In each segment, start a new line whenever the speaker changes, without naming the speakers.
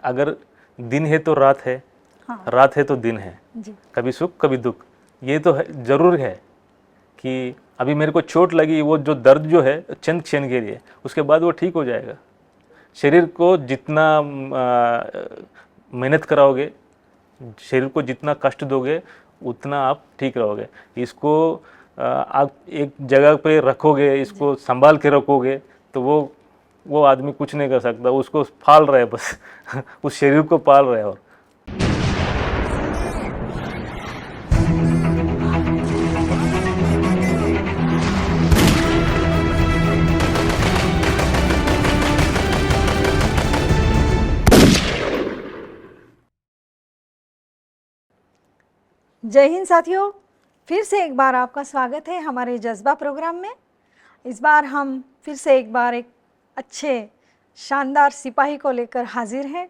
अगर दिन है तो रात है,
हाँ
रात है तो दिन है,
जी।
कभी सुख कभी दुख। ये तो है, ज़रूर है कि अभी मेरे को चोट लगी, वो जो दर्द जो है चंद क्षण के लिए, उसके बाद वो ठीक हो जाएगा। शरीर को जितना मेहनत कराओगे, शरीर को जितना कष्ट दोगे, उतना आप ठीक रहोगे। इसको आप एक जगह पे रखोगे, इसको संभाल के रखोगे, तो वो आदमी कुछ नहीं कर सकता, उसको पाल रहा है बस उस शरीर को पाल रहा है। और
जय हिंद साथियों, फिर से एक बार आपका स्वागत है हमारे जज्बा प्रोग्राम में। इस बार हम फिर से एक बार एक अच्छे शानदार सिपाही को लेकर हाजिर हैं।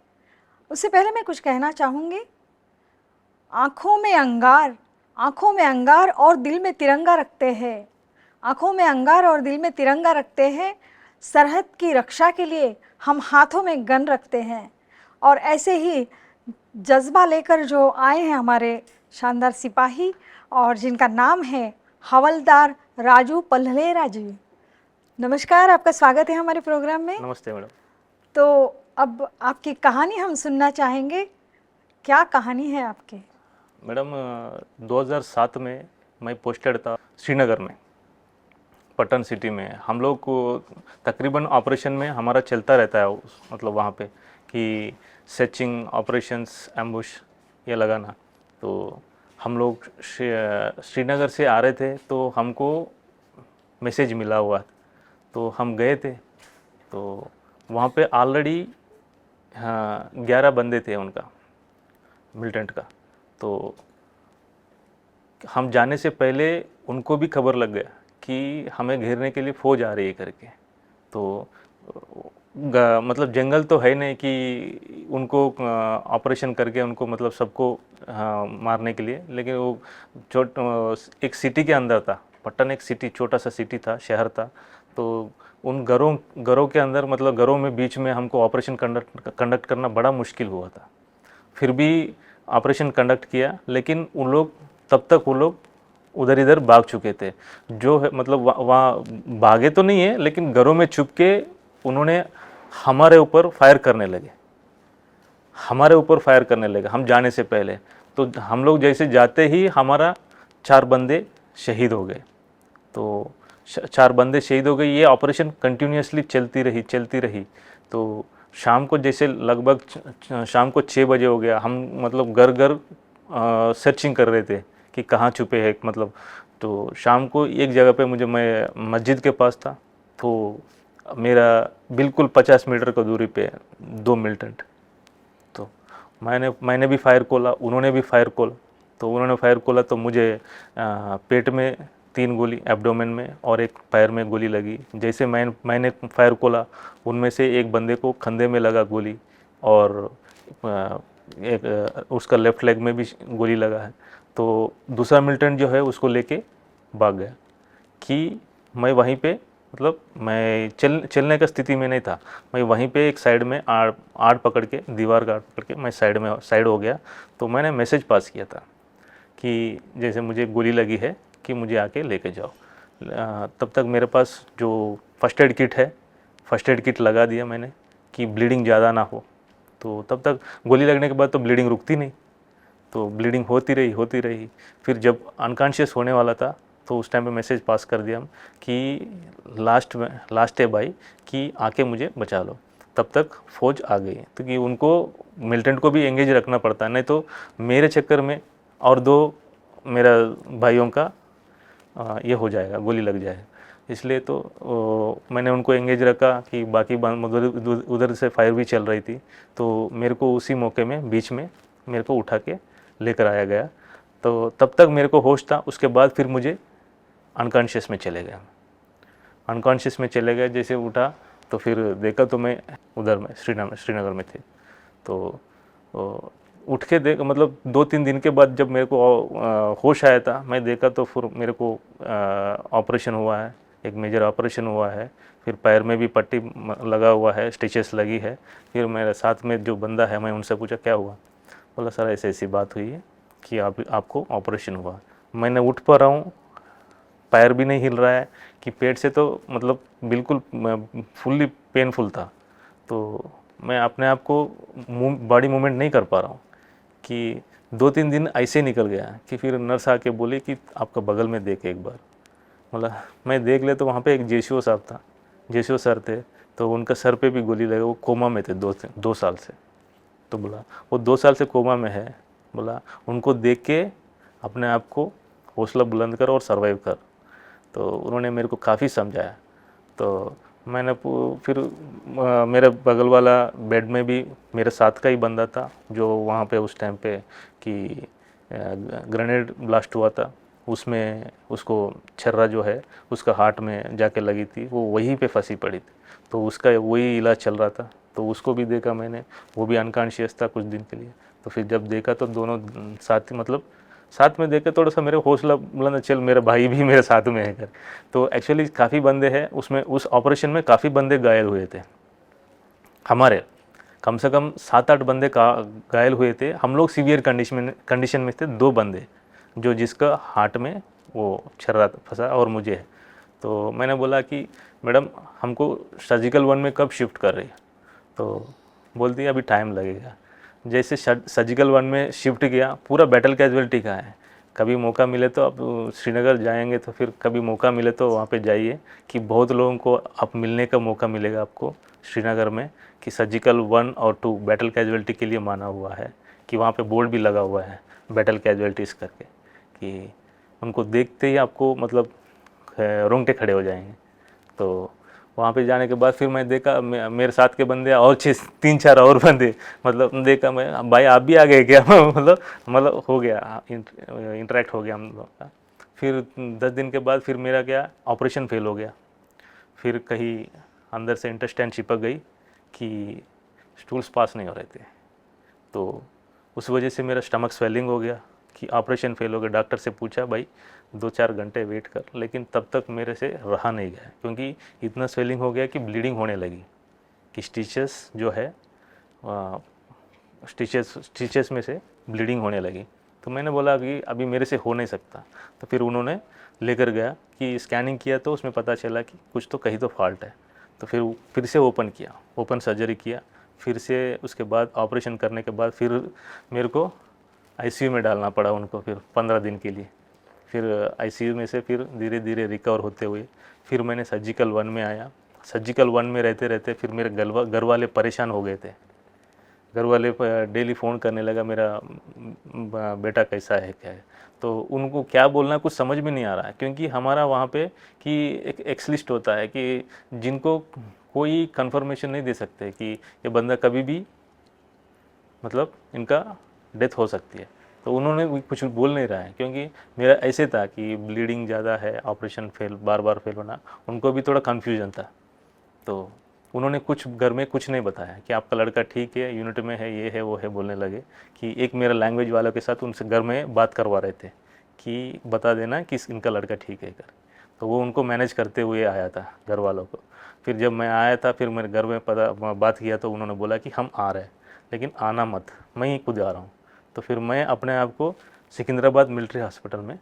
उससे पहले मैं कुछ कहना चाहूँगी। आँखों में अंगार और दिल में तिरंगा रखते हैं। आँखों में अंगार और दिल में तिरंगा रखते हैं। सरहद की रक्षा के लिए हम हाथों में गन रखते हैं। और ऐसे ही जज्बा लेकर जो आए हैं हमारे शानदार सिपाही, और जिनका नाम है हवलदार राजू पल्हलेरा जी। नमस्कार, आपका स्वागत है हमारे प्रोग्राम में।
नमस्ते मैडम।
तो अब आपकी कहानी हम सुनना चाहेंगे। क्या कहानी है आपकी?
मैडम 2007 में मैं पोस्टेड था श्रीनगर में, पटन सिटी में। हम लोग को तकरीबन ऑपरेशन में हमारा चलता रहता है मतलब वहाँ पे कि सर्चिंग ऑपरेशंस, एम्बुश ये लगाना। तो हम लोग श्रीनगर से आ रहे थे, तो हमको मैसेज मिला हुआ, तो हम गए थे। तो वहाँ पे ऑलरेडी 11 बंदे थे उनका, मिलिटेंट का। तो हम जाने से पहले उनको भी खबर लग गया कि हमें घेरने के लिए फ़ौज आ रही है करके। तो मतलब जंगल तो है नहीं कि उनको ऑपरेशन करके उनको मतलब सबको मारने के लिए, लेकिन वो एक सिटी के अंदर था। पट्टन एक सिटी, छोटा सा सिटी था, शहर था। तो उन घरों के अंदर, मतलब घरों में बीच में हमको ऑपरेशन कंडक्ट करना बड़ा मुश्किल हुआ था। फिर भी ऑपरेशन कंडक्ट किया, लेकिन तब तक वो लोग उधर इधर भाग चुके थे। जो है मतलब वहाँ भागे तो नहीं है, लेकिन घरों में छुप के उन्होंने हमारे ऊपर फायर करने लगे, हम जाने से पहले। तो हम लोग जैसे जाते ही हमारा 4 बंदे शहीद हो गए। तो 4 बंदे शहीद हो गए। ये ऑपरेशन कंटिन्यूसली चलती रही। तो शाम को जैसे लगभग शाम को 6 बजे हो गया, हम मतलब घर घर सर्चिंग कर रहे थे कि कहाँ छुपे हैं मतलब। तो शाम को एक जगह पे मैं मस्जिद के पास था, तो मेरा बिल्कुल 50 मीटर की दूरी पे 2 मिलिटेंट। तो मैंने भी फायर खोला, उन्होंने भी फायर खोला। तो उन्होंने फायर खोला तो मुझे पेट में 3 गोली, एब्डोमेन में, और एक पैर में गोली लगी। जैसे मैंने फायर खोला, उनमें से एक बंदे को कंधे में लगा गोली, और एक उसका लेफ्ट लेग में भी गोली लगा है। तो दूसरा मिलिटेंट जो है उसको लेके भाग गया। कि मैं वहीं पे मतलब मैं चलने का स्थिति में नहीं था। मैं वहीं पे एक साइड में आड़ पकड़ के, दीवार का आड़ पकड़ के मैं साइड हो गया। तो मैंने मैसेज पास किया था कि जैसे मुझे गोली लगी है कि मुझे आके लेके जाओ। तब तक मेरे पास जो फर्स्ट एड किट है, फर्स्ट एड किट लगा दिया मैंने कि ब्लीडिंग ज़्यादा ना हो। तो तब तक गोली लगने के बाद तो ब्लीडिंग रुकती नहीं, तो ब्लीडिंग होती रही। फिर जब अनकॉन्शियस होने वाला था, तो उस टाइम पे मैसेज पास कर दिया हम कि लास्ट है भाई, कि आके मुझे बचा लो। तब तक फ़ौज आ गई, तो कि उनको मिलिटेंट को भी एंगेज रखना पड़ता है, नहीं तो मेरे चक्कर में और 2 मेरा भाइयों का ये हो जाएगा, गोली लग जाएगा। इसलिए तो मैंने उनको एंगेज रखा कि बाकी उधर से फायर भी चल रही थी। तो मेरे को उसी मौके में बीच में मेरे को उठा के लेकर आया गया। तो तब तक मेरे को होश था। उसके बाद फिर मुझे अनकॉन्शियस में चले गए। जैसे उठा तो फिर देखा तो मैं उधर में श्रीनगर में थे। तो उठ के देख मतलब 2-3 दिन के बाद जब मेरे को होश आया था, मैं देखा तो फिर मेरे को ऑपरेशन हुआ है, एक मेजर ऑपरेशन हुआ है, फिर पैर में भी पट्टी लगा हुआ है, स्टिचेस लगी है। फिर मेरे साथ में जो बंदा है, मैं उनसे पूछा क्या हुआ, बोला सर ऐसी ऐसी बात हुई है कि आपको ऑपरेशन हुआ। मैंने उठ पा रहा हूँ, पैर भी नहीं हिल रहा है, कि पेट से तो मतलब बिल्कुल फुल्ली पेनफुल था। तो मैं अपने आप को बॉडी मूवमेंट नहीं कर पा रहा हूँ, कि 2-3 दिन ऐसे निकल गया कि फिर नर्स आके बोली कि आपका बगल में देख एक बार। मतलब मैं देख ले तो वहाँ पे एक जेसीओ साहब था, जेसीओ सर थे, तो उनका सर पे भी गोली लगी, वो कोमा में थे 2 साल से। तो बोला वो 2 साल से कोमा में है, बोला उनको देख के अपने आप को हौसला बुलंद कर और सर्वाइव कर। तो उन्होंने मेरे को काफ़ी समझाया। तो मैंने फिर मेरे बगल वाला बेड में भी मेरे साथ का ही बंदा था, जो वहाँ पे उस टाइम पे कि ग्रेनेड ब्लास्ट हुआ था, उसमें उसको छर्रा जो है उसका हार्ट में जाके लगी थी, वो वहीं पे फंसी पड़ी थी। तो उसका वही इलाज चल रहा था, तो उसको भी देखा मैंने, वो भी अनकॉन्शियस था कुछ दिन के लिए। तो फिर जब देखा तो दोनों साथ ही मतलब साथ में देखे, थोड़ा सा मेरे हौसला बुलंद, चल मेरा भाई भी मेरे साथ में है कर। तो एक्चुअली काफ़ी बंदे हैं उसमें, उस ऑपरेशन में काफ़ी बंदे घायल हुए थे हमारे, कम से कम 7-8 बंदे का घायल हुए थे। हम लोग सीवियर कंडीशन में थे, 2 बंदे जो जिसका हार्ट में वो छर्रा फंसा और मुझे है। तो मैंने बोला कि मैडम हमको सर्जिकल 1 में कब शिफ्ट कर रही है, तो बोलती है अभी टाइम लगेगा। जैसे सर्जिकल 1 में शिफ्ट किया, पूरा बैटल कैजुअलिटी का है। कभी मौका मिले तो आप श्रीनगर जाएंगे तो फिर कभी मौका मिले तो वहाँ पे जाइए, कि बहुत लोगों को आप मिलने का मौका मिलेगा आपको श्रीनगर में, कि सर्जिकल 1 और 2 बैटल कैजुअलिटी के लिए माना हुआ है, कि वहाँ पे बोर्ड भी लगा हुआ है बैटल कैजुअलिटीज़ करके, कि उनको देखते ही आपको मतलब रोंगटे खड़े हो जाएंगे। तो वहाँ पे जाने के बाद फिर मैं देखा मेरे साथ के बंदे और 3-4 और बंदे, मतलब देखा मैं, भाई आप भी आ गए क्या मतलब हो गया, इंटरेक्ट हो गया हम लोग का। फिर 10 दिन के बाद फिर मेरा क्या ऑपरेशन फेल हो गया, फिर कहीं अंदर से इंटेस्टाइन चिपक गई कि स्टूल्स पास नहीं हो रहे थे। तो उस वजह से मेरा स्टमक स्वेलिंग हो गया कि ऑपरेशन फेल हो गया। डॉक्टर से पूछा भाई 2-4 घंटे वेट कर, लेकिन तब तक मेरे से रहा नहीं गया, क्योंकि इतना स्वेलिंग हो गया कि ब्लीडिंग होने लगी, कि स्टिचेस जो है स्टिचेस में से ब्लीडिंग होने लगी। तो मैंने बोला कि अभी मेरे से हो नहीं सकता। तो फिर उन्होंने लेकर गया कि स्कैनिंग किया, तो उसमें पता चला कि कुछ तो कहीं तो फॉल्ट है। तो फिर से ओपन किया, ओपन सर्जरी किया। फिर से उसके बाद ऑपरेशन करने के बाद फिर मेरे को आईसीयू में डालना पड़ा उनको, फिर 15 दिन के लिए। फिर आईसीयू में से फिर धीरे धीरे रिकवर होते हुए फिर मैंने सर्जिकल 1 में आया। सर्जिकल 1 में रहते रहते फिर मेरे घर वाले परेशान हो गए थे। घर वाले डेली फ़ोन करने लगा, मेरा बेटा कैसा है क्या है। तो उनको क्या बोलना कुछ समझ में नहीं आ रहा है, क्योंकि हमारा वहाँ पे कि एक एक्स लिस्ट होता है कि जिनको कोई कंफर्मेशन नहीं दे सकते कि ये बंदा कभी भी मतलब इनका डेथ हो सकती है। तो उन्होंने भी कुछ बोल नहीं रहा है, क्योंकि मेरा ऐसे था कि ब्लीडिंग ज़्यादा है, ऑपरेशन फेल बार बार फेल होना, उनको भी थोड़ा कन्फ्यूजन था। तो उन्होंने कुछ घर में कुछ नहीं बताया कि आपका लड़का ठीक है, यूनिट में है, ये है वो है, बोलने लगे। कि एक मेरा लैंग्वेज वालों के साथ उनसे घर में बात करवा रहे थे कि बता देना कि इनका लड़का ठीक है कर। तो वो उनको मैनेज करते हुए आया था घर वालों को। फिर जब मैं आया था, फिर मेरे घर में बात किया, तो उन्होंने बोला कि हम आ रहे हैं, लेकिन आना मत, मैं ही खुद आ रहा हूँ। तो फिर मैं अपने आप को सिकंदराबाद मिलिट्री हॉस्पिटल में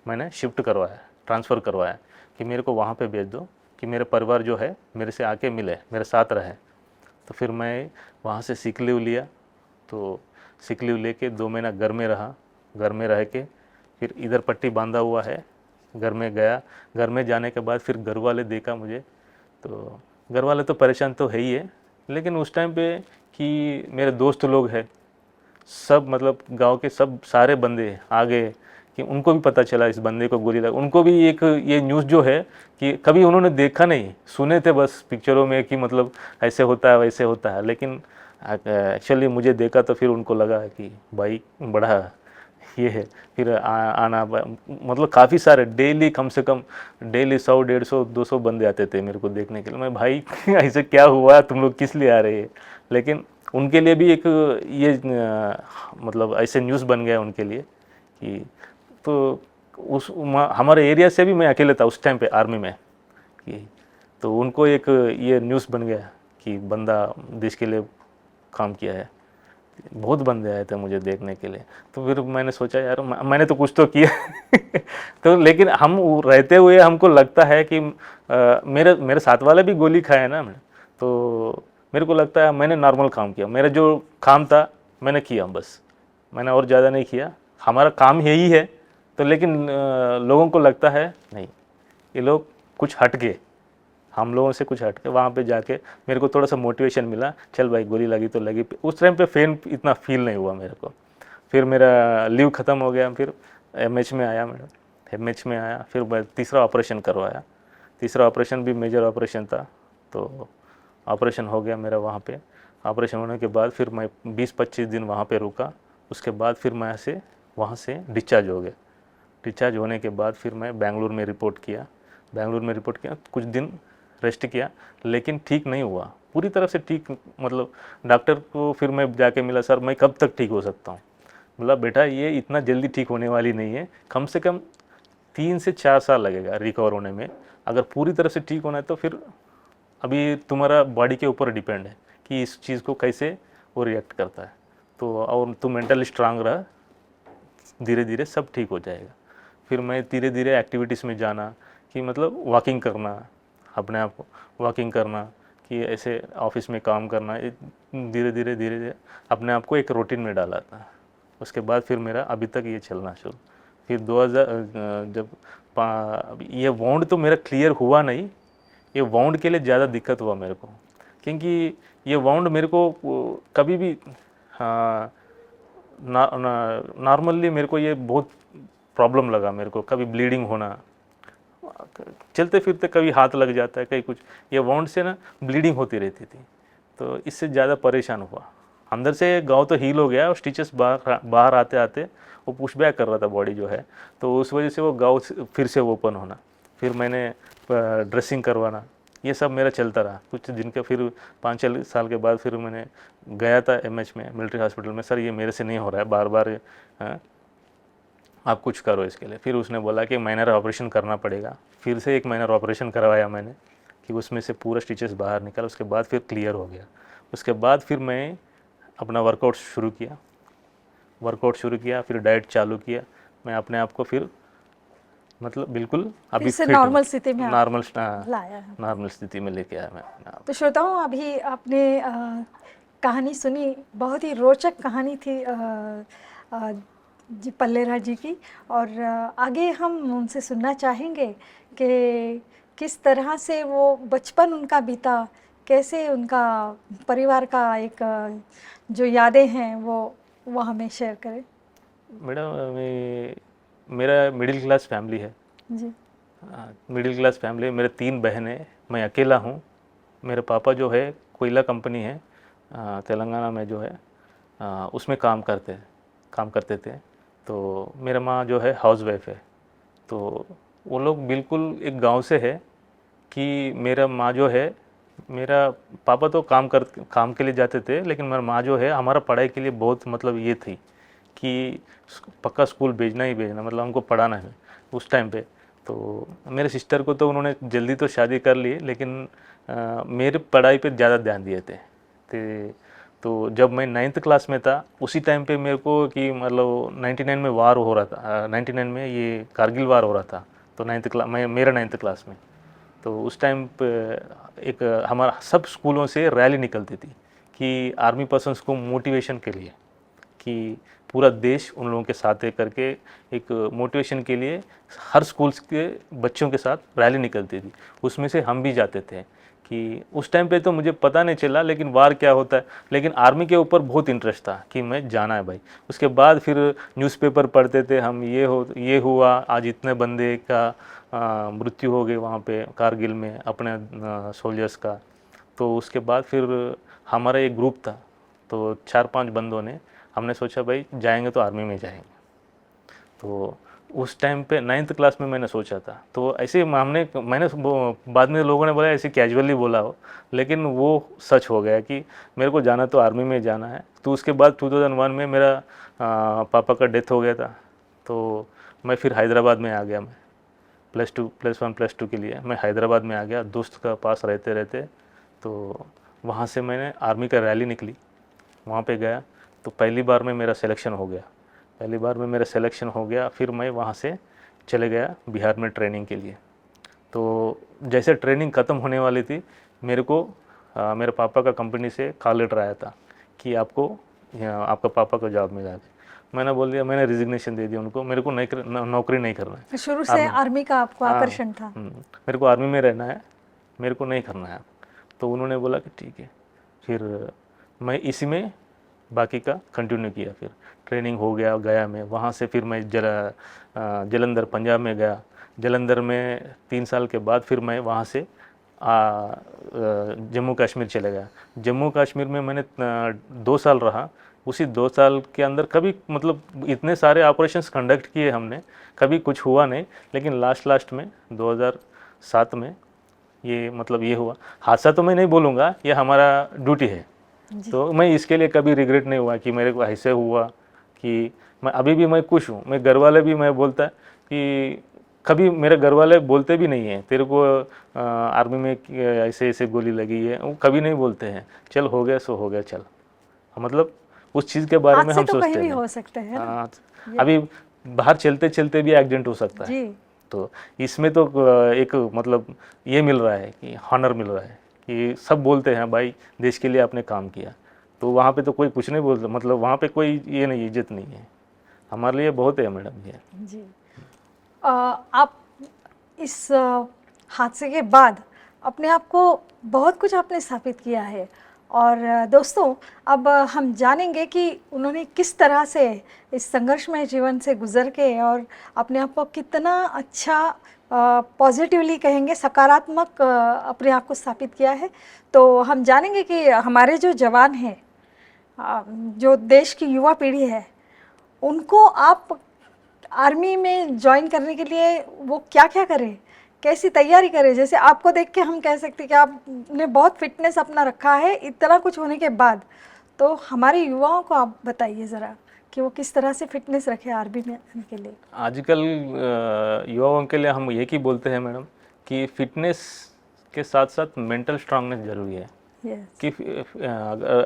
मैंने शिफ्ट करवाया, ट्रांसफ़र करवाया, कि मेरे को वहाँ पे भेज दो, कि मेरे परिवार जो है मेरे से आके मिले, मेरे साथ रहे। तो फिर मैं वहाँ से सिक लीव लिया। तो सिक लीव लेके 2 महीना घर में रहा। घर में रह के फिर इधर पट्टी बांधा हुआ है, घर में गया। घर में जाने के बाद फिर घर वाले देखा मुझे, तो घर वाले तो परेशान तो है ही है, लेकिन उस टाइम पे कि मेरे दोस्त लोग हैं सब, मतलब गांव के सब सारे बंदे आ गए, कि उनको भी पता चला इस बंदे को गोली लगा। उनको भी एक ये न्यूज़ जो है कि कभी उन्होंने देखा नहीं, सुने थे बस पिक्चरों में कि मतलब ऐसे होता है वैसे होता है, लेकिन एक्चुअली मुझे देखा तो फिर उनको लगा कि भाई बड़ा ये है। फिर आना मतलब काफ़ी सारे डेली, कम से कम डेली 100, 150, 200 बंदे आते थे मेरे को देखने के लिए। मैं भाई ऐसे क्या हुआ, तुम लोग किस लिए आ रहे हैं। लेकिन उनके लिए भी एक ये मतलब ऐसे न्यूज़ बन गया उनके लिए कि, तो हमारे एरिया से भी मैं अकेले था उस टाइम पे आर्मी में। कि तो उनको एक ये न्यूज़ बन गया कि बंदा देश के लिए काम किया है। बहुत बंदे आए थे मुझे देखने के लिए। तो फिर मैंने सोचा यार मैंने तो कुछ तो किया तो लेकिन हम रहते हुए हमको लगता है कि मेरे मेरे साथ वाले भी गोली खाए ना मैंने, तो मेरे को लगता है मैंने नॉर्मल काम किया। मेरा जो काम था मैंने किया, बस मैंने और ज़्यादा नहीं किया। हमारा काम यही है। तो लेकिन लोगों को लगता है नहीं, ये लोग कुछ हट गए, हम लोगों से कुछ हट के। वहाँ पे जाके मेरे को थोड़ा सा मोटिवेशन मिला, चल भाई गोली लगी तो लगी। उस टाइम पे फेन इतना फील नहीं हुआ मेरे को। फिर मेरा लीव ख़त्म हो गया, फिर एमएच में आया मैडम, एमएच में आया, फिर मैं तीसरा ऑपरेशन करवाया। तीसरा ऑपरेशन भी मेजर ऑपरेशन था, तो ऑपरेशन हो गया मेरा वहाँ पे। ऑपरेशन होने के बाद फिर मैं 20-25 दिन वहाँ पे रुका। उसके बाद फिर मैं वहाँ से डिस्चार्ज हो गया। डिस्चार्ज होने के बाद फिर मैं बेंगलुरु में रिपोर्ट किया। बेंगलुरु में रिपोर्ट किया, कुछ दिन रेस्ट किया, लेकिन ठीक नहीं हुआ पूरी तरह से। ठीक मतलब डॉक्टर को फिर मैं जाके मिला, सर मैं कब तक ठीक हो सकता हूँ? बोला बेटा ये इतना जल्दी ठीक होने वाली नहीं है, कम से कम 3 से 4 साल लगेगा रिकवर होने में। अगर पूरी तरह से ठीक होना है तो फिर अभी तुम्हारा बॉडी के ऊपर डिपेंड है कि इस चीज़ को कैसे वो रिएक्ट करता है। तो और तुम मेंटली स्ट्रांग रहा, धीरे धीरे सब ठीक हो जाएगा। फिर मैं धीरे धीरे एक्टिविटीज़ में जाना, कि मतलब वॉकिंग करना, अपने आप को वॉकिंग करना, कि ऐसे ऑफिस में काम करना। धीरे धीरे धीरे धीरे अपने आप को एक रूटीन में डाला था। उसके बाद फिर मेरा अभी तक ये चलना शुरू। फिर 2000 जब ये वाउंड तो मेरा क्लियर हुआ नहीं, ये वाउंड के लिए ज़्यादा दिक्कत हुआ मेरे को, क्योंकि ये वाउंड मेरे को कभी भी नॉर्मली मेरे को ये बहुत प्रॉब्लम लगा मेरे को। कभी ब्लीडिंग होना, चलते फिरते कभी हाथ लग जाता है, कहीं कुछ। ये वाउंड से ना ब्लीडिंग होती रहती थी, तो इससे ज़्यादा परेशान हुआ। अंदर से घाव तो हील हो गया और स्टिचेस बाहर आते आते वो पुश बैक कर रहा था बॉडी जो है, तो उस वजह से वो घाव फिर से ओपन होना, फिर मैंने ड्रेसिंग करवाना, ये सब मेरा चलता रहा कुछ दिन के। फिर 5-6 साल के बाद फिर मैंने गया था एमएच में, मिलिट्री हॉस्पिटल में, सर ये मेरे से नहीं हो रहा है, बार बार आप कुछ करो इसके लिए। फिर उसने बोला कि माइनर ऑपरेशन करना पड़ेगा। फिर से एक माइनर ऑपरेशन करवाया मैंने, कि उसमें से पूरा स्टिचेस बाहर निकल। उसके बाद फिर क्लियर हो गया। उसके बाद फिर मैं अपना वर्कआउट शुरू किया, फिर डाइट चालू किया। मैं अपने आप को फिर मतलब बिल्कुल अभी
फिर से
फिट हूँ,
नॉर्मल स्थिति में लाया है।
नॉर्मल स्थिति में लेके आया मैं अपने आप।
तो श्रोताओं, अभी आपने कहानी सुनी, बहुत ही रोचक कहानी थी जी पल्लेराज जी की। और आगे हम उनसे सुनना चाहेंगे कि किस तरह से वो बचपन उनका बीता, कैसे उनका परिवार का एक जो यादें हैं वो हमें शेयर करें।
मैडम मेरा मिडिल क्लास फैमिली है
जी।
Middle class family. मेरे 3 बहनें, मैं अकेला हूँ। मेरे पापा जो है कोयला कंपनी है तेलंगाना में जो है, उसमें काम करते थे। तो मेरा माँ जो है हाउस वाइफ है। तो वो लोग बिल्कुल एक गांव से है, कि मेरा माँ जो है, मेरा पापा तो काम के लिए जाते थे, लेकिन मेरा माँ जो है हमारा पढ़ाई के लिए बहुत मतलब ये थी कि पक्का स्कूल भेजना ही भेजना, मतलब हमको पढ़ाना है उस टाइम पे। तो मेरे सिस्टर को तो उन्होंने जल्दी तो शादी कर ली, लेकिन मेरे पढ़ाई पे ज़्यादा ध्यान दिए थे। तो जब मैं 9th क्लास में था, उसी टाइम पे मेरे को कि मतलब 99 में वार हो रहा था, 99 में ये कारगिल वार हो रहा था। तो मेरा 9th क्लास में, तो उस टाइम पे एक हमारा सब स्कूलों से रैली निकलती थी कि आर्मी पर्सन्स को मोटिवेशन के लिए, कि पूरा देश उन लोगों के साथ करके एक मोटिवेशन के लिए हर स्कूल्स के बच्चों के साथ रैली निकलती थी। उसमें से हम भी जाते थे। कि उस टाइम पे तो मुझे पता नहीं चला लेकिन वार क्या होता है, लेकिन आर्मी के ऊपर बहुत इंटरेस्ट था कि मैं जाना है भाई। उसके बाद फिर न्यूज़पेपर पढ़ते थे हम, ये हुआ, आज इतने बंदे का मृत्यु हो गई वहाँ पे कारगिल में अपने सोल्जर्स का। तो उसके बाद फिर हमारा एक ग्रुप था, तो 4-5 बंदों ने हमने सोचा भाई जाएंगे तो आर्मी में जाएंगे। तो उस टाइम पे 9th क्लास में मैंने सोचा था। तो ऐसे मैंने बाद में लोगों ने बोला ऐसे कैजुअली बोला हो, लेकिन वो सच हो गया कि मेरे को जाना तो आर्मी में जाना है। तो उसके बाद 2001 में मेरा पापा का डेथ हो गया था। तो मैं फिर हैदराबाद में आ गया। मैं +1 +2 के लिए मैं हैदराबाद में आ गया, दोस्त का पास रहते रहते। तो वहाँ से मैंने आर्मी का रैली निकली, वहाँ पे गया, तो पहली बार में मेरा सिलेक्शन हो गया। फिर मैं वहाँ से चले गया बिहार में ट्रेनिंग के लिए। तो जैसे ट्रेनिंग ख़त्म होने वाली थी, मेरे को मेरे पापा का कंपनी से कॉल लेटर आया था कि आपका पापा को जॉब मिला है। मैंने बोल दिया, मैंने रिजिग्नेशन दे दिया उनको, मेरे को नौकरी नहीं करना है।
शुरू से आर्मी का आपको आकर्षण था?
मेरे को आर्मी में रहना है, मेरे को नहीं करना है। तो उन्होंने बोला कि ठीक है। फिर मैं इसी में बाकी का कंटिन्यू किया। फिर ट्रेनिंग हो गया मैं वहाँ से। फिर मैं जलंधर पंजाब में गया। जलंधर में 3 साल के बाद फिर मैं वहाँ से जम्मू कश्मीर चले गया। जम्मू कश्मीर में मैंने 2 साल रहा। उसी 2 साल के अंदर कभी मतलब इतने सारे ऑपरेशंस कंडक्ट किए हमने, कभी कुछ हुआ नहीं। लेकिन लास्ट में 2007 में ये हुआ। हादसा तो मैं नहीं बोलूँगा, ये हमारा ड्यूटी है। तो मैं इसके लिए कभी रिग्रेट नहीं हुआ कि मेरे को ऐसे हुआ। कि मैं अभी भी मैं खुश हूँ। मैं घर वाले भी मैं बोलता है कि कभी मेरे घर वाले बोलते भी नहीं हैं तेरे को आर्मी में ऐसे गोली लगी है, वो कभी नहीं बोलते हैं। चल हो गया सो हो गया, चल। मतलब उस चीज़ के बारे में हम
तो
सोचते
हैं। हो सकते हैं ना?
अभी बाहर चलते चलते भी एक्सीडेंट हो सकता है। तो इसमें तो एक मतलब ये मिल रहा है कि हॉनर मिल रहा है कि सब बोलते हैं भाई देश के लिए आपने काम किया। तो वहाँ पे तो कोई कुछ नहीं बोलता, मतलब वहाँ पे कोई ये नहीं, इज्जत नहीं है। हमारे लिए बहुत है मैडम ये।
जी। आप इस हादसे के बाद अपने आप को बहुत कुछ आपने स्थापित किया है। और दोस्तों, अब हम जानेंगे कि उन्होंने किस तरह से इस संघर्षमय जीवन से गुजर के और अपने आप को कितना अच्छा पॉजिटिवली कहेंगे, सकारात्मक अपने आप को स्थापित किया है। तो हम जानेंगे कि हमारे जो जवान हैं, जो देश की युवा पीढ़ी है, उनको आप आर्मी में ज्वाइन करने के लिए वो क्या क्या करें, कैसी तैयारी करें। जैसे आपको देख के हम कह सकते हैं कि आपने बहुत फिटनेस अपना रखा है इतना कुछ होने के बाद। तो हमारे युवाओं को आप बताइए ज़रा कि वो किस तरह से फिटनेस रखे आर्मी में आने के लिए।
आजकल युवाओं के लिए हम एक ही बोलते हैं मैडम कि फिटनेस के साथ साथ मेंटल स्ट्रांगनेस ज़रूरी है। कि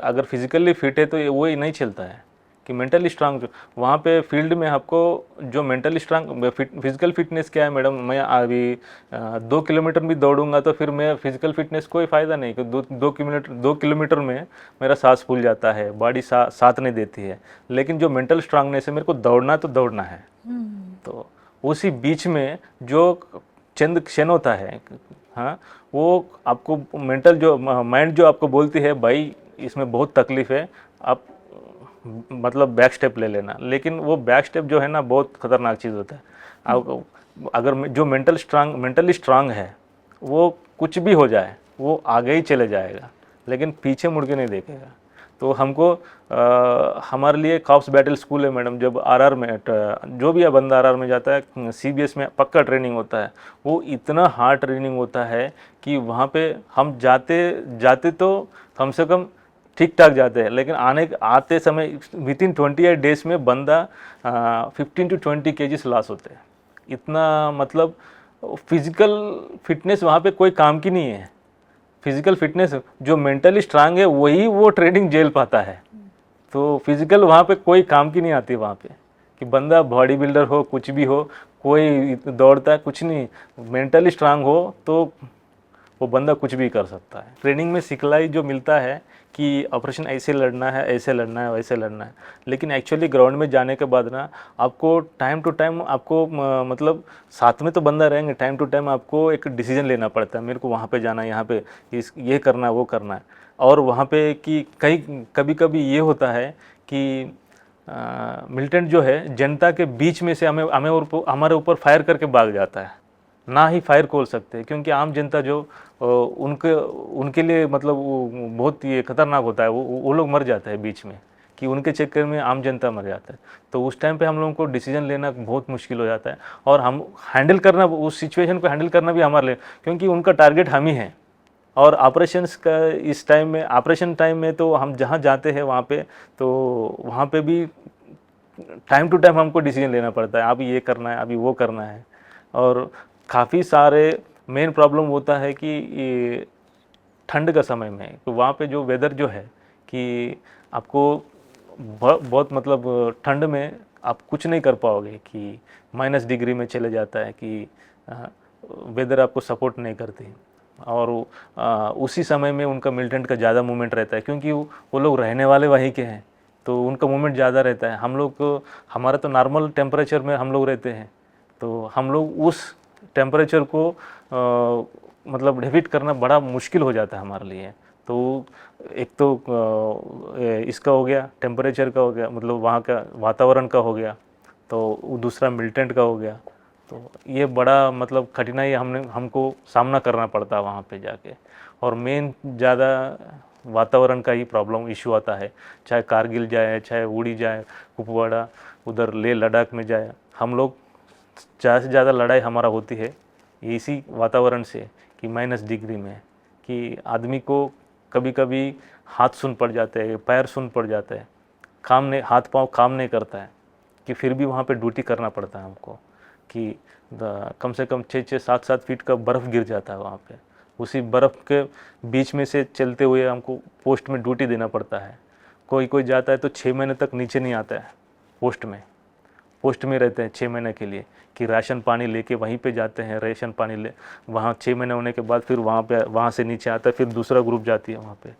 अगर फिजिकली फिट है तो वो ही नहीं चलता है कि मेंटली स्ट्रांग। वहाँ पे फील्ड में आपको जो मेंटली स्ट्रांग फिजिकल फिटनेस क्या है मैडम, मैं अभी 2 किलोमीटर भी दौड़ूंगा तो फिर मैं फिजिकल फिटनेस कोई फ़ायदा नहीं। कि 2 किलोमीटर में मेरा सांस फूल जाता है, बॉडी साथ नहीं देती है। लेकिन जो मेंटल स्ट्रांगनेस है, मेरे को दौड़ना तो दौड़ना है। तो उसी बीच में जो चंद क्षण होता है, हाँ, वो आपको मेंटल जो माइंड जो आपको बोलती है भाई इसमें बहुत तकलीफ़ है, आप मतलब बैक स्टेप ले लेना। लेकिन वो बैक स्टेप जो है ना बहुत ख़तरनाक चीज़ होता है। आप अगर जो मेंटली स्ट्रांग है, वो कुछ भी हो जाए वो आगे ही चले जाएगा, लेकिन पीछे मुड़ के नहीं देखेगा। तो हमको हमारे लिए कॉप्स बैटल स्कूल है मैडम। जब आरआर में जो भी बंदा आरआर में जाता है, सीबीएस में पक्का ट्रेनिंग होता है। वो इतना हार्ड ट्रेनिंग होता है कि वहाँ पे हम जाते तो कम से कम ठीक ठाक जाते हैं, लेकिन आते समय विदिन 28 डेज में बंदा 15 to 20 kgs लॉस होते हैं। इतना मतलब फिजिकल फिटनेस वहाँ पे कोई काम की नहीं है। फिजिकल फिटनेस जो मेंटली स्ट्रांग है वही वो ट्रेनिंग झेल पाता है। तो फिजिकल वहाँ पे कोई काम की नहीं आती वहाँ पे कि बंदा बॉडी बिल्डर हो, कुछ भी हो, कोई दौड़ता है, कुछ नहीं। मेंटली स्ट्रांग हो तो वो बंदा कुछ भी कर सकता है। ट्रेनिंग में सिखलाई जो मिलता है कि ऑपरेशन ऐसे लड़ना है, ऐसे लड़ना है, वैसे लड़ना है। लेकिन एक्चुअली ग्राउंड में जाने के बाद ना आपको टाइम टू टाइम आपको मतलब साथ में तो बंदा रहेंगे, टाइम टू टाइम आपको एक डिसीजन लेना पड़ता है। मेरे को वहाँ पे जाना है, यहाँ पे ये करना है, वो करना है। और वहाँ पे कि कभी कभी ये होता है कि मिलिटेंट जो है जनता के बीच में से हमारे ऊपर फायर करके भाग जाता है। ना ही फायर खोल सकते हैं क्योंकि आम जनता जो उनके लिए मतलब वो बहुत ये खतरनाक होता है। वो लोग मर जाते हैं बीच में, कि उनके चक्कर में आम जनता मर जाता है। तो उस टाइम पे हम लोगों को डिसीजन लेना बहुत मुश्किल हो जाता है। और हम हैंडल करना, उस सिचुएशन को हैंडल करना भी हमारे लिए, क्योंकि उनका टारगेट हम ही हैं। और ऑपरेशंस का इस टाइम में, ऑपरेशन टाइम में तो हम जहाँ जाते हैं वहाँ पे, तो वहाँ पे भी टाइम टू टाइम हमको डिसीजन लेना पड़ता है। अभी ये करना है, अभी वो करना है। और काफ़ी सारे मेन प्रॉब्लम होता है कि ये ठंड का समय में, तो वहाँ पे जो वेदर जो है कि आपको बहुत मतलब ठंड में आप कुछ नहीं कर पाओगे, कि -डिग्री में चले जाता है, कि वेदर आपको सपोर्ट नहीं करती। और उसी समय में उनका मिलिटेंट का ज़्यादा मूवमेंट रहता है, क्योंकि वो लोग रहने वाले वहीं के हैं, तो उनका मूवमेंट ज़्यादा रहता है। हम लोग को, हमारा तो नॉर्मल टेम्परेचर में हम लोग रहते हैं, तो हम लोग उस टेम्परेचर को मतलब डिफीट करना बड़ा मुश्किल हो जाता है हमारे लिए। तो एक तो इसका हो गया, टेम्परेचर का हो गया, मतलब वहाँ का वातावरण का हो गया, तो दूसरा मिलिटेंट का हो गया। तो ये बड़ा मतलब कठिनाई हमको सामना करना पड़ता है वहाँ पे जाके। और मेन ज़्यादा वातावरण का ही प्रॉब्लम इशू आता है, चाहे कारगिल जाए, चाहे उड़ी जाए, कुपवाड़ा, उधर लेह लद्दाख में जाए, हम लोग ज़्यादा से ज़्यादा लड़ाई हमारा होती है इसी वातावरण से, कि -डिग्री में, कि आदमी को कभी कभी हाथ सुन पड़ जाते हैं, पैर सुन पड़ जाते हैं, काम नहीं, हाथ पाँव काम नहीं करता है, कि फिर भी वहाँ पे ड्यूटी करना पड़ता है हमको, कि कम से कम 6-6, 7-7 फीट का बर्फ़ गिर जाता है वहाँ पे। उसी बर्फ़ के बीच में से चलते हुए हमको पोस्ट में ड्यूटी देना पड़ता है। कोई कोई जाता है तो 6 महीने तक नीचे नहीं आता है, पोस्ट में रहते हैं 6 महीने के लिए, कि राशन पानी लेके वहीं पे जाते हैं, राशन पानी ले, वहाँ 6 महीने होने के बाद फिर वहाँ से नीचे आता है, फिर दूसरा ग्रुप जाती है वहाँ पे।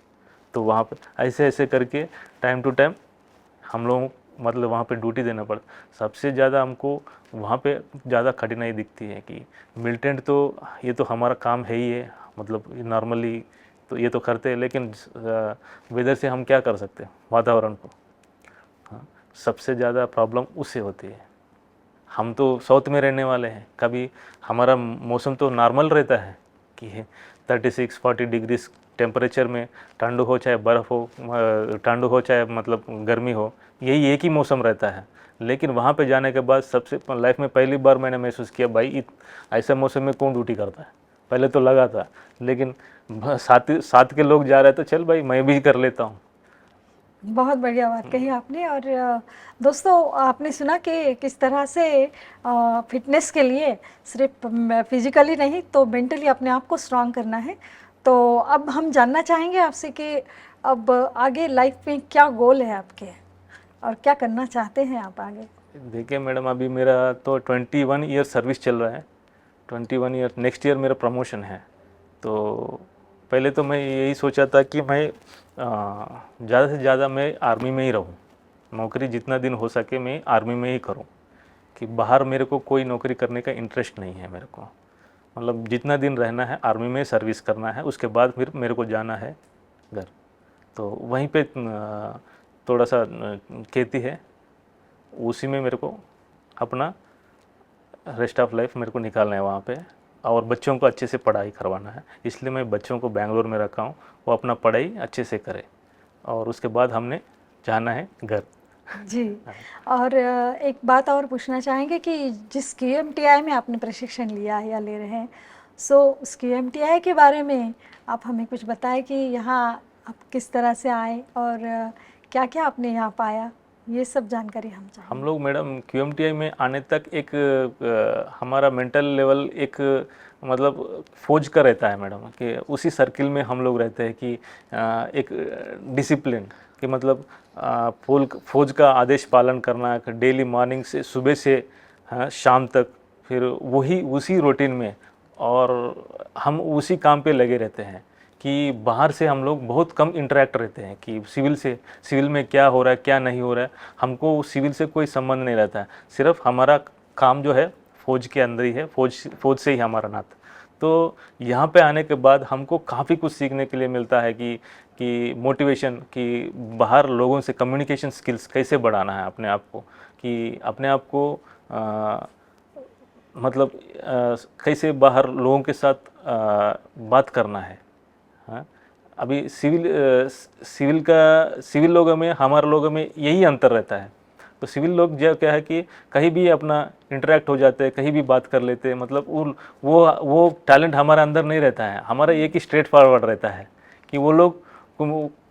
तो वहाँ पे ऐसे ऐसे करके टाइम टू टाइम हम लोग मतलब वहाँ पे ड्यूटी देना पड़ता। सबसे ज़्यादा हमको वहाँ पे ज़्यादा कठिनाई दिखती है, कि मिलिटेंट तो ये तो हमारा काम है ही है, मतलब नॉर्मली तो ये तो करते हैं, लेकिन वेदर से हम क्या कर सकते हैं, वातावरण को। हाँ, सबसे ज़्यादा प्रॉब्लम उससे होती है। हम तो साउथ में रहने वाले हैं, कभी हमारा मौसम तो नॉर्मल रहता है कि 36-40 डिग्री टेम्परेचर में, ठंड हो चाहे बर्फ़ हो, ठंड हो चाहे मतलब गर्मी हो, यही एक ही मौसम रहता है। लेकिन वहाँ पे जाने के बाद सबसे लाइफ में पहली बार मैंने महसूस किया, भाई ऐसे मौसम में कौन ड्यूटी करता है। पहले तो लगा था, लेकिन साथ के लोग जा रहे हैं तो चल भाई मैं भी कर लेता हूँ।
बहुत बढ़िया बात कही आपने। और दोस्तों, आपने सुना कि किस तरह से फिटनेस के लिए सिर्फ फिजिकली नहीं तो मेंटली अपने आप को स्ट्रांग करना है। तो अब हम जानना चाहेंगे आपसे कि अब आगे लाइफ में क्या गोल है आपके, और क्या करना चाहते हैं आप आगे?
देखिए मैडम, अभी मेरा तो 21 ईयर सर्विस चल रहा है, 21 ईयर, नेक्स्ट ईयर मेरा प्रमोशन है। तो पहले तो मैं यही सोचा था कि मैं ज़्यादा से ज़्यादा मैं आर्मी में ही रहूँ, नौकरी जितना दिन हो सके मैं आर्मी में ही करूँ, कि बाहर मेरे को कोई नौकरी करने का इंटरेस्ट नहीं है मेरे को। मतलब जितना दिन रहना है आर्मी में सर्विस करना है, उसके बाद फिर मेरे को जाना है घर। तो वहीं पे थोड़ा सा खेती है, उसी में मेरे को अपना रेस्ट ऑफ लाइफ मेरे को निकालना है वहाँ पे, और बच्चों को अच्छे से पढ़ाई करवाना है। इसलिए मैं बच्चों को बेंगलोर में रखा हूँ, वो अपना पढ़ाई अच्छे से करे, और उसके बाद हमने जाना है घर।
जी। और एक बात और पूछना चाहेंगे कि जिस QMTI में आपने प्रशिक्षण लिया है या ले रहे हैं, सो उस QMTI के बारे में आप हमें कुछ बताएं कि यहाँ आप किस तरह से आए और क्या क्या आपने यहाँ पाया, ये सब जानकारी हम चाहेंगे।
हम लोग मैडम QMTI में आने तक एक हमारा मेंटल लेवल एक मतलब फौज का रहता है मैडम, कि उसी सर्किल में हम लोग रहते हैं, कि एक डिसिप्लिन, कि मतलब फौज का आदेश पालन करना, डेली मॉर्निंग से सुबह से शाम तक, फिर वही उसी रूटीन में, और हम उसी काम पे लगे रहते हैं, कि बाहर से हम लोग बहुत कम इंटरेक्ट रहते हैं, कि सिविल में क्या हो रहा है क्या नहीं हो रहा है, हमको सिविल से कोई संबंध नहीं रहता है। सिर्फ हमारा काम जो है फौज के अंदर ही है, फौज से ही हमारा नाता। तो यहाँ पे आने के बाद हमको काफ़ी कुछ सीखने के लिए मिलता है, कि मोटिवेशन, कि बाहर लोगों से कम्युनिकेशन स्किल्स कैसे बढ़ाना है अपने आप को, कि अपने आप को मतलब कैसे बाहर लोगों के साथ बात करना है। हाँ, अभी सिविल लोगों में हमारे लोगों में यही अंतर रहता है। तो सिविल लोग जो क्या है कि कहीं भी अपना इंटरेक्ट हो जाते हैं, कहीं भी बात कर लेते हैं, मतलब वो टैलेंट हमारे अंदर नहीं रहता है। हमारा एक ही स्ट्रेट फॉरवर्ड रहता है, कि वो लोग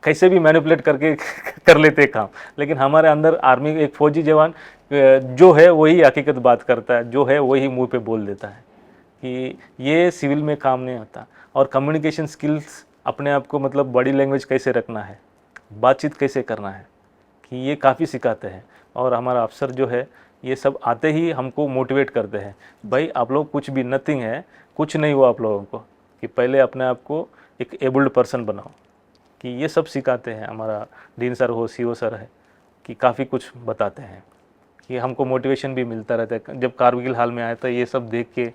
कैसे भी मैनिपुलेट करके कर लेते हैं काम। लेकिन हमारे अंदर आर्मी एक फौजी जवान जो है वही हकीकत बात करता है, जो है वही मुंह पे बोल देता है, कि ये सिविल में काम नहीं आता। और कम्युनिकेशन स्किल्स, अपने आप को मतलब बॉडी लैंग्वेज कैसे रखना है, बातचीत कैसे करना है, कि ये काफ़ी सिखाते हैं। और हमारा अफसर जो है ये सब आते ही हमको मोटिवेट करते हैं, भाई आप लोग कुछ भी नथिंग है, कुछ नहीं हुआ आप लोगों को, कि पहले अपने आप को एक एबल्ड पर्सन बनाओ, कि ये सब सिखाते हैं। हमारा डीन सर हो, सीओ सर है, कि काफ़ी कुछ बताते हैं, कि हमको मोटिवेशन भी मिलता रहता है। जब कारगिल हाल में आया था ये सब देख के,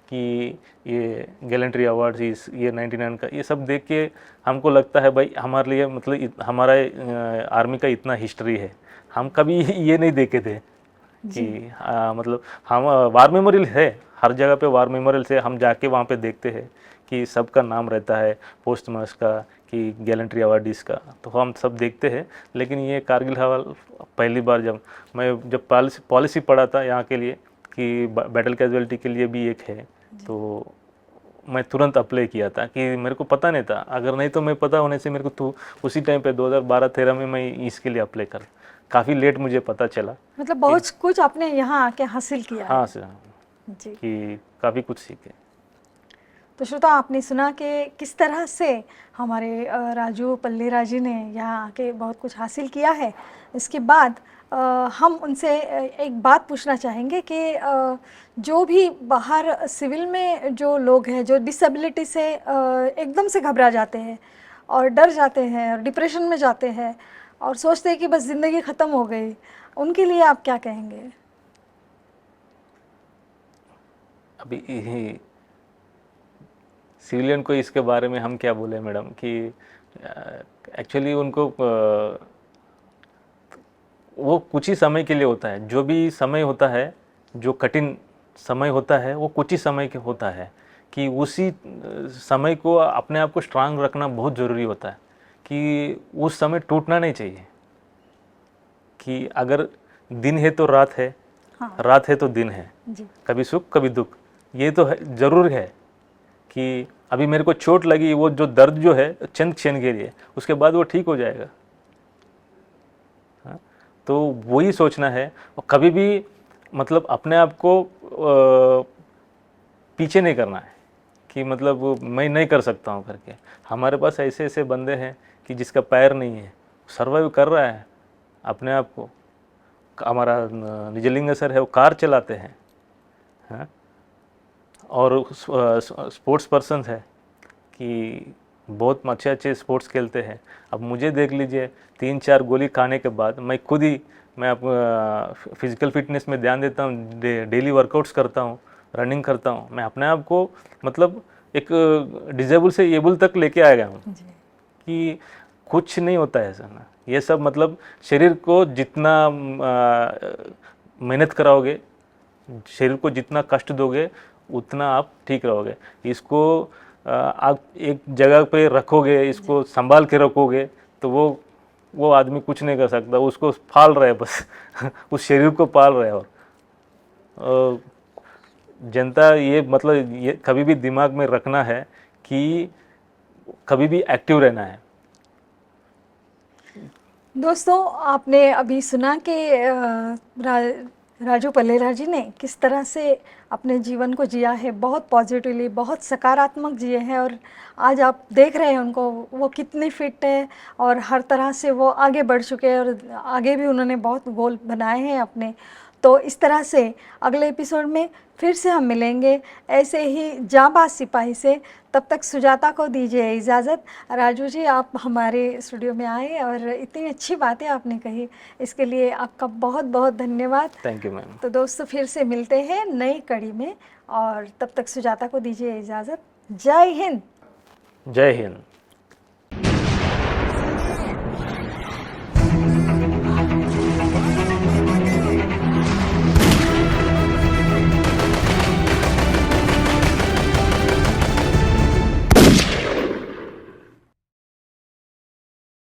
कि ये गैलेंट्री अवार्ड्स ये 99 का, ये सब देख के हमको लगता है भाई हमारे लिए मतलब हमारा आर्मी का इतना हिस्ट्री है, हम कभी ये नहीं देखे थे कि मतलब हम वार मेमोरियल है, हर जगह पे वार मेमोरियल से हम जाके वहाँ पे देखते हैं कि सबका नाम रहता है, पोस्टमास्ट का, कि गैलेंट्री अवार्डीज का, तो हम सब देखते हैं। लेकिन ये कारगिल हवाल पहली बार जब पॉलिसी पढ़ा था यहाँ के लिए कि बैटल कैजुअलिटी के लिए भी एक है, तो मैं तुरंत अप्लाई किया था, कि मेरे को पता नहीं था, अगर नहीं तो मैं पता होने से मेरे को तो उसी टाइम पे 2012-13 में मैं इसके लिए अप्लाई कर, काफ़ी लेट मुझे पता चला।
मतलब बहुत कुछ आपने यहाँ आके हासिल किया
हाँ
है।
सर,
जी।
कि काफ़ी कुछ सीखे।
तो श्रोता, आपने सुना कि किस तरह से हमारे राजू पल्लेराजी ने यहाँ आके बहुत कुछ हासिल किया है। इसके बाद हम उनसे एक बात पूछना चाहेंगे कि जो भी बाहर सिविल में जो लोग हैं, जो डिसेबिलिटी से एकदम से घबरा जाते हैं और डर जाते हैं और डिप्रेशन में जाते हैं और सोचते हैं कि बस ज़िंदगी ख़त्म हो गई, उनके लिए आप क्या कहेंगे?
अभी सिविलियन को इसके बारे में हम क्या बोले मैडम, कि एक्चुअली उनको वो कुछ ही समय के लिए होता है। जो भी समय होता है, जो कठिन समय होता है, वो कुछ ही समय के होता है, कि उसी समय को अपने आप को स्ट्रांग रखना बहुत ज़रूरी होता है, कि उस समय टूटना नहीं चाहिए। कि अगर दिन है तो रात है,
हाँ।
रात है तो दिन है,
जी।
कभी सुख कभी दुख, ये तो है, ज़रूर है। कि अभी मेरे को चोट लगी, वो जो दर्द जो है चंद क्षण के लिए, उसके बाद वो ठीक हो जाएगा। हाँ? तो वही सोचना है, और कभी भी मतलब अपने आप को पीछे नहीं करना है, कि मतलब मैं नहीं कर सकता हूँ करके। हमारे पास ऐसे ऐसे बंदे हैं कि जिसका पैर नहीं है, सर्वाइव कर रहा है अपने आप को। हमारा निजलिंग सर है, वो कार चलाते हैं, हाँ? और स्पोर्ट्स पर्सन है, कि बहुत अच्छे अच्छे स्पोर्ट्स खेलते हैं। अब मुझे देख लीजिए, 3-4 गोली खाने के बाद मैं खुद ही फिज़िकल फिटनेस में ध्यान देता हूँ, डेली वर्कआउट्स करता हूँ, रनिंग करता हूँ। मैं अपने आप को मतलब एक डिजेबल से एबल तक लेके आ गया हूँ, कि कुछ नहीं होता है ऐसा ना। ये सब मतलब शरीर को जितना मेहनत कराओगे, शरीर को जितना कष्ट दोगे, उतना आप ठीक रहोगे। इसको आप एक जगह पे रखोगे, इसको संभाल के रखोगे, तो वो आदमी कुछ नहीं कर सकता, उसको पाल रहा है बस उस शरीर को पाल रहा है। और जनता ये मतलब ये कभी भी दिमाग में रखना है कि कभी भी एक्टिव रहना है।
दोस्तों, आपने अभी सुना कि राजू पल्लेराजी ने किस तरह से अपने जीवन को जिया है, बहुत पॉजिटिवली, बहुत सकारात्मक जिए हैं। और आज आप देख रहे हैं उनको, वो कितनी फिट है और हर तरह से वो आगे बढ़ चुके हैं, और आगे भी उन्होंने बहुत गोल बनाए हैं अपने। तो इस तरह से अगले एपिसोड में फिर से हम मिलेंगे ऐसे ही जांबाज सिपाही से। तब तक सुजाता को दीजिए इजाज़त। राजू जी, आप हमारे स्टूडियो में आए और इतनी अच्छी बातें आपने कही, इसके लिए आपका बहुत बहुत धन्यवाद।
Thank you ma'am.
तो दोस्तों, फिर से मिलते हैं नई कड़ी में, और तब तक सुजाता को दीजिए इजाज़त। जय हिंद।
जय हिंद।